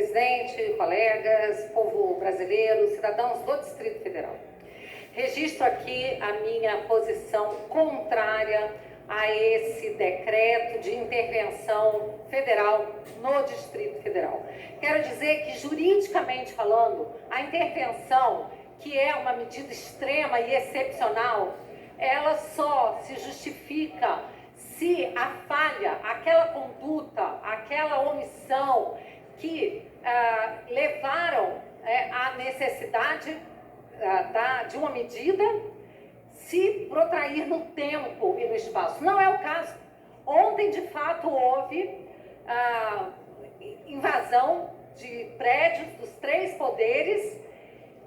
presidente, colegas, povo brasileiro, cidadãos do Distrito Federal. Registro aqui a minha posição contrária a esse decreto de intervenção federal no Distrito Federal. Quero dizer que, juridicamente falando, a intervenção, que é uma medida extrema e excepcional, ela só se justifica se a falha, aquela conduta, aquela omissão que levaram à necessidade de uma medida se protrair no tempo e no espaço. Não é o caso. Ontem, de fato, houve invasão de prédios dos 3 poderes.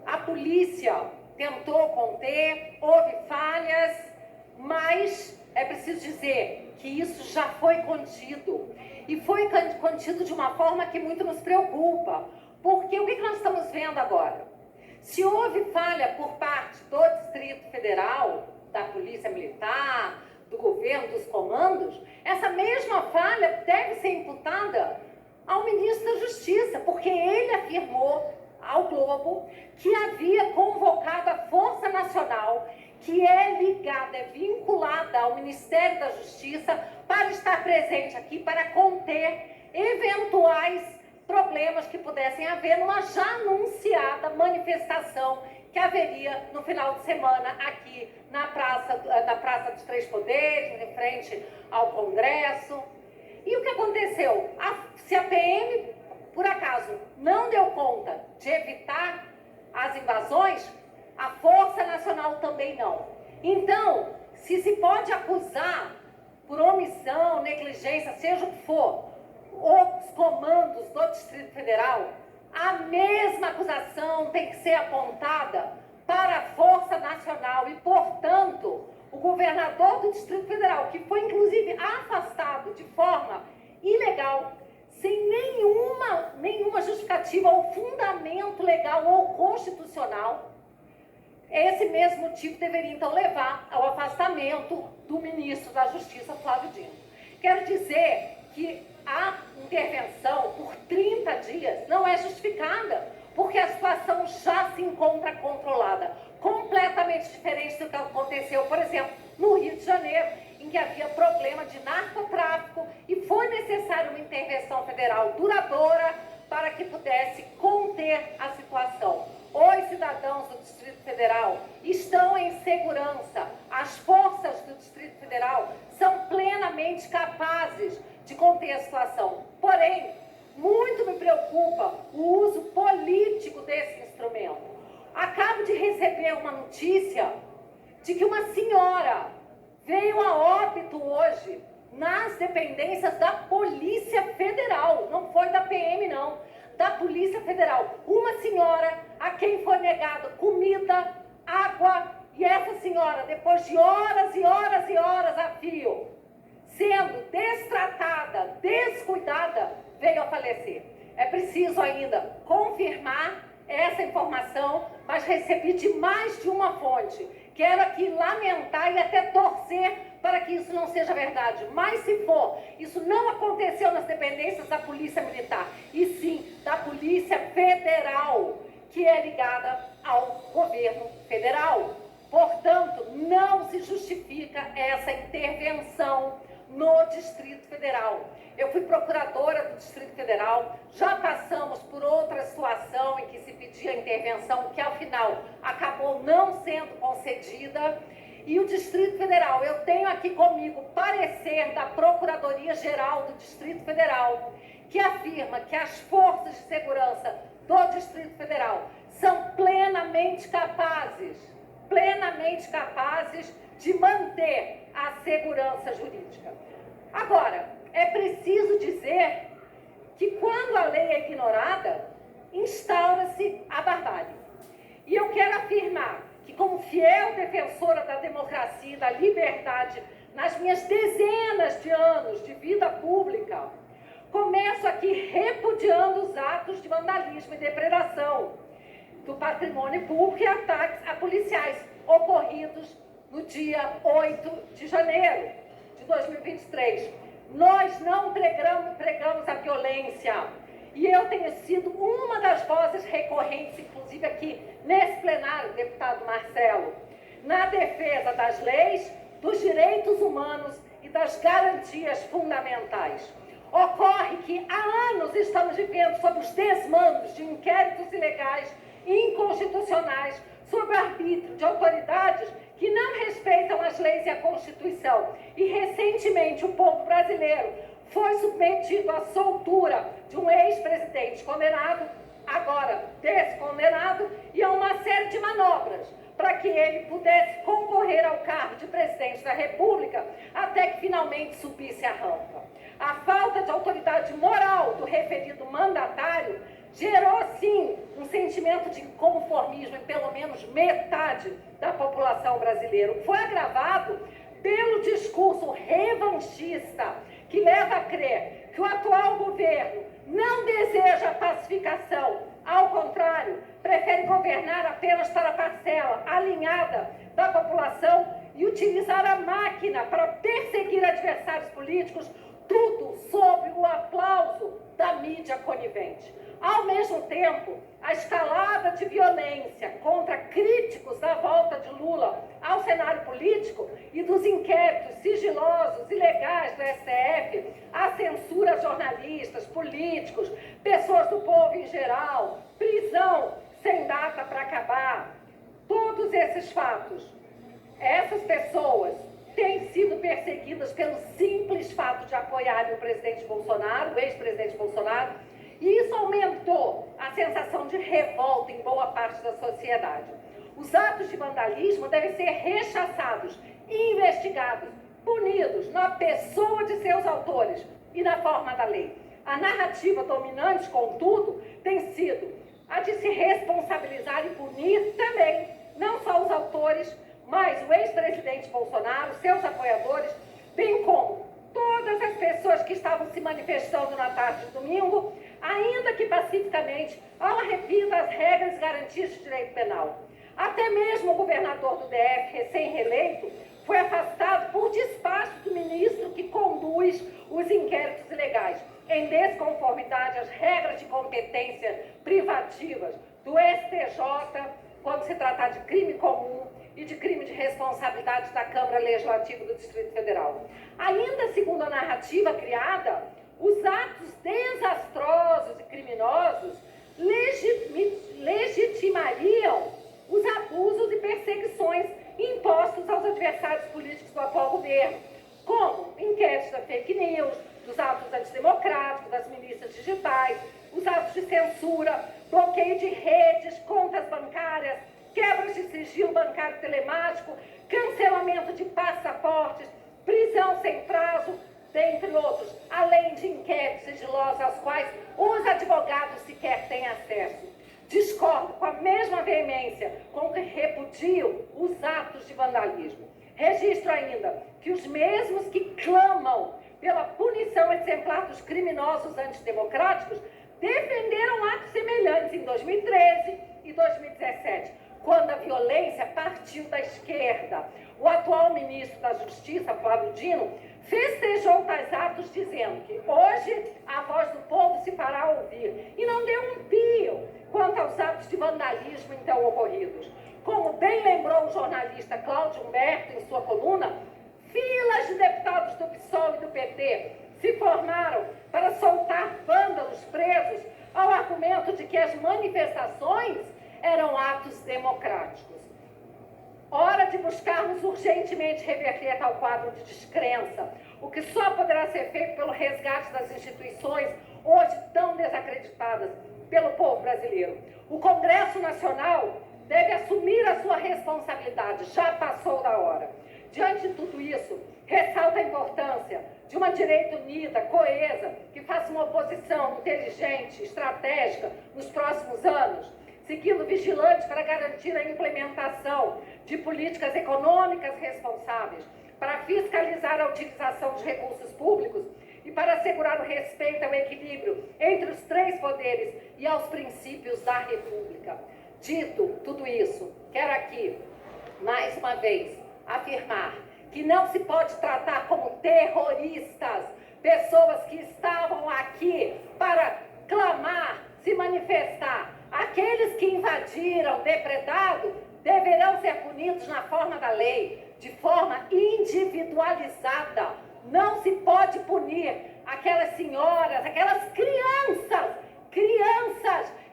A polícia tentou conter, houve falhas, mas é preciso dizer que isso já foi contido. E foi contido de uma forma que muito nos preocupa. Porque o que nós estamos vendo agora? Se houve falha por parte do Distrito Federal, da Polícia Militar, do governo, dos comandos, essa mesma falha deve ser imputada ao ministro da Justiça, porque ele afirmou ao Globo que havia convocado a Força Nacional, que é ligada, é vinculada ao Ministério da Justiça, para estar presente aqui, para conter eventuais problemas que pudessem haver numa já anunciada manifestação que haveria no final de semana aqui na Praça dos 3 Poderes, em frente ao Congresso. E o que aconteceu? Se a PM, por acaso, não deu conta de evitar as invasões, a Força Nacional também não. Então, se pode acusar por omissão, negligência, seja o que for, os comandos do Distrito Federal, a mesma acusação tem que ser apontada para a Força Nacional e, portanto, o governador do Distrito Federal, que foi inclusive afastado de forma ilegal, sem nenhuma justificativa ou fundamento legal ou constitucional, esse mesmo motivo deveria então levar ao afastamento do ministro da Justiça, Flávio Dino. Quero dizer que a intervenção por 30 dias não é justificada, porque a situação já se encontra controlada, completamente diferente do que aconteceu, por exemplo, no Rio de Janeiro, em que havia problema de narcotráfico e foi necessária uma intervenção federal duradoura para que pudesse conter a situação. Os cidadãos do Distrito Federal estão em segurança. As forças do Distrito Federal são plenamente capazes de conter a situação. Porém, muito me preocupa o uso político desse instrumento. Acabo de receber uma notícia de que uma senhora veio a óbito hoje nas dependências da Polícia Federal. Não foi da PM, não. Da Polícia Federal. Uma senhora a quem foi negado comida, água, e essa senhora, depois de horas e horas e horas a fio, sendo destratada, descuidada, veio a falecer. É preciso ainda confirmar essa informação, mas recebi de mais de uma fonte. Quero aqui lamentar e até torcer para que isso não seja verdade. Mas se for, isso não aconteceu nas dependências da Polícia Militar, e sim da Polícia Federal, que é ligada ao governo federal. Portanto, não se justifica essa intervenção no Distrito Federal. Eu fui procuradora do Distrito Federal, já passamos por outra situação em que se pedia intervenção, que ao final acabou não sendo concedida. E o Distrito Federal, eu tenho aqui comigo parecer da Procuradoria-Geral do Distrito Federal, que afirma que as forças de segurança do Distrito Federal são plenamente capazes de manter a segurança jurídica. Agora, é preciso dizer que quando a lei é ignorada, instaura-se a barbárie. E eu quero afirmar que, como fiel defensora da democracia e da liberdade nas minhas dezenas de anos de vida pública, começo aqui repudiando os atos de vandalismo e depredação do patrimônio público e ataques a policiais ocorridos no dia 8 de janeiro de 2023. Nós não pregamos a violência. E eu tenho sido uma das vozes recorrentes, inclusive aqui nesse plenário, deputado Marcelo, na defesa das leis, dos direitos humanos e das garantias fundamentais. Ocorre que há anos estamos vivendo sob os desmandos de inquéritos ilegais e inconstitucionais sob o arbítrio de autoridades que não respeitam as leis e a Constituição. E recentemente o povo brasileiro foi submetido à soltura de um ex-presidente condenado, agora descondenado, e a uma série de manobras para que ele pudesse concorrer ao cargo de presidente da República até que finalmente subisse a rampa. A falta de autoridade moral do referido mandatário gerou, sim, um sentimento de inconformismo em pelo menos metade da população brasileira. Foi agravado pelo discurso revanchista que leva a crer que o atual governo não deseja a pacificação, ao contrário, prefere governar apenas para a parcela alinhada da população e utilizar a máquina para perseguir adversários políticos, tudo sob o aplauso da mídia conivente. Ao mesmo tempo, a escalada de violência contra críticos da volta de Lula ao cenário político e dos inquéritos sigilosos e legais do STF, a censura a jornalistas, políticos, pessoas do povo em geral, prisão sem data para acabar. Todos esses fatos, essas pessoas têm sido perseguidas pelo simples fato de apoiarem o presidente Bolsonaro, o ex-presidente Bolsonaro, e isso aumentou a sensação de revolta em boa parte da sociedade. Os atos de vandalismo devem ser rechaçados, investigados, punidos na pessoa de seus autores e na forma da lei. A narrativa dominante, contudo, tem sido a de se responsabilizar e punir também, não só os autores, mas o ex-presidente Bolsonaro, seus apoiadores, bem como todas as pessoas que estavam se manifestando na tarde de domingo, ainda que pacificamente, ao arrepio das regras e garantias de direito penal. Até mesmo o governador do DF, recém-reeleito, foi afastado por despacho do ministro que conduz os inquéritos ilegais, em desconformidade às regras de competência privativas do STJ, quando se tratar de crime comum e de crime de responsabilidade da Câmara Legislativa do Distrito Federal. Ainda segundo a narrativa criada, os atos desastrosos e criminosos legitimariam os abusos e perseguições impostos aos adversários políticos do atual governo, como inquéritos da fake news, dos atos antidemocráticos, das milícias digitais, os atos de censura, bloqueio de redes, contas bancárias, quebras de sigilo bancário telemático, cancelamento de passaportes, prisão sem prazo, dentre outros, além de inquéritos sigilosos aos quais os advogados sequer têm acesso. Discordo com a mesma veemência com que repudio os atos de vandalismo. Registro ainda que os mesmos que clamam pela punição exemplar dos criminosos antidemocráticos defenderam atos semelhantes em 2013 e 2017, quando a violência partiu da esquerda. O atual ministro da Justiça, Flávio Dino, festejou tais atos dizendo que hoje a voz do povo se fará ouvir e não deu um pio quanto aos atos de vandalismo então ocorridos. Como bem lembrou o jornalista Cláudio Humberto em sua coluna, filas de deputados do PSOL e do PT se formaram para soltar vândalos presos ao argumento de que as manifestações eram atos democráticos. Hora de buscarmos urgentemente reverter tal quadro de descrença, o que só poderá ser feito pelo resgate das instituições hoje tão desacreditadas pelo povo brasileiro. O Congresso Nacional deve assumir a sua responsabilidade, já passou da hora. Diante de tudo isso, ressalta a importância de uma direita unida, coesa, que faça uma oposição inteligente, estratégica nos próximos anos, seguindo vigilante para garantir a implementação de políticas econômicas responsáveis, para fiscalizar a utilização dos recursos públicos e para assegurar o respeito ao equilíbrio entre os três poderes e aos princípios da República. Dito tudo isso, quero aqui, mais uma vez, afirmar que não se pode tratar como terroristas pessoas que estavam aqui para clamar manifestar. Aqueles que invadiram, depredado, deverão ser punidos na forma da lei, de forma individualizada. Não se pode punir aquelas senhoras, aquelas crianças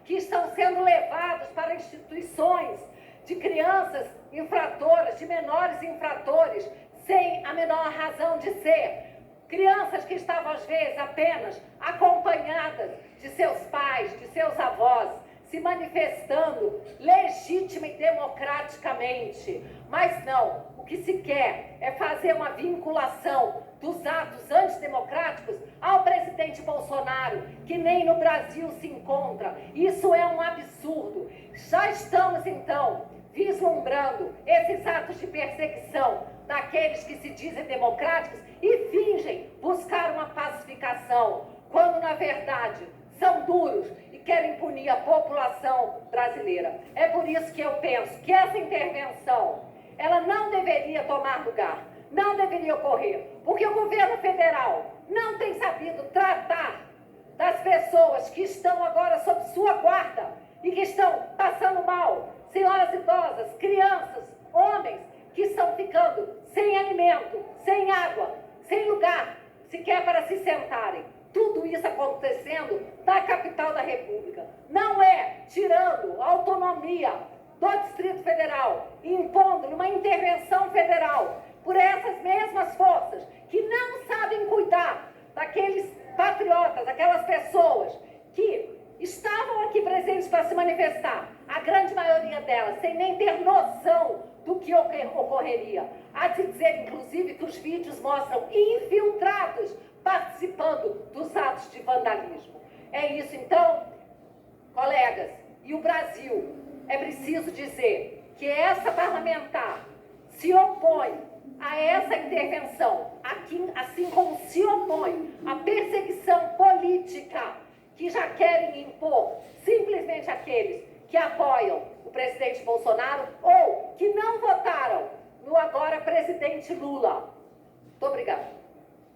que estão sendo levadas para instituições de crianças infratoras, de menores infratores, sem a menor razão de ser. Crianças que estavam, às vezes, apenas acompanhadas de seus pais, de seus avós, se manifestando legítima e democraticamente. Mas não, o que se quer é fazer uma vinculação dos atos antidemocráticos ao presidente Bolsonaro, que nem no Brasil se encontra. Isso é um absurdo. Já estamos, então, vislumbrando esses atos de perseguição daqueles que se dizem democráticos e fingem buscar uma pacificação, quando, na verdade, são duros e querem punir a população brasileira. É por isso que eu penso que essa intervenção, ela não deveria tomar lugar, não deveria ocorrer, porque o governo federal não tem sabido tratar das pessoas que estão agora sob sua guarda e que estão passando mal, senhoras idosas, crianças, homens que estão ficando sem alimento, sem água, sem lugar sequer para se sentarem. Tudo isso acontecendo na capital da República. Não é tirando a autonomia do Distrito Federal, impondo uma intervenção federal por essas mesmas forças que não sabem cuidar daqueles patriotas, daquelas pessoas que estavam aqui presentes para se manifestar, a grande maioria delas, sem nem ter noção do que ocorreria. Há de dizer, inclusive, que os vídeos mostram infiltrados participando dos atos de vandalismo. É isso, então, colegas, e o Brasil, é preciso dizer que essa parlamentar se opõe a essa intervenção, assim como se opõe à perseguição política que já querem impor simplesmente aqueles que apoiam o presidente Bolsonaro ou que não votaram no agora presidente Lula. Muito obrigada.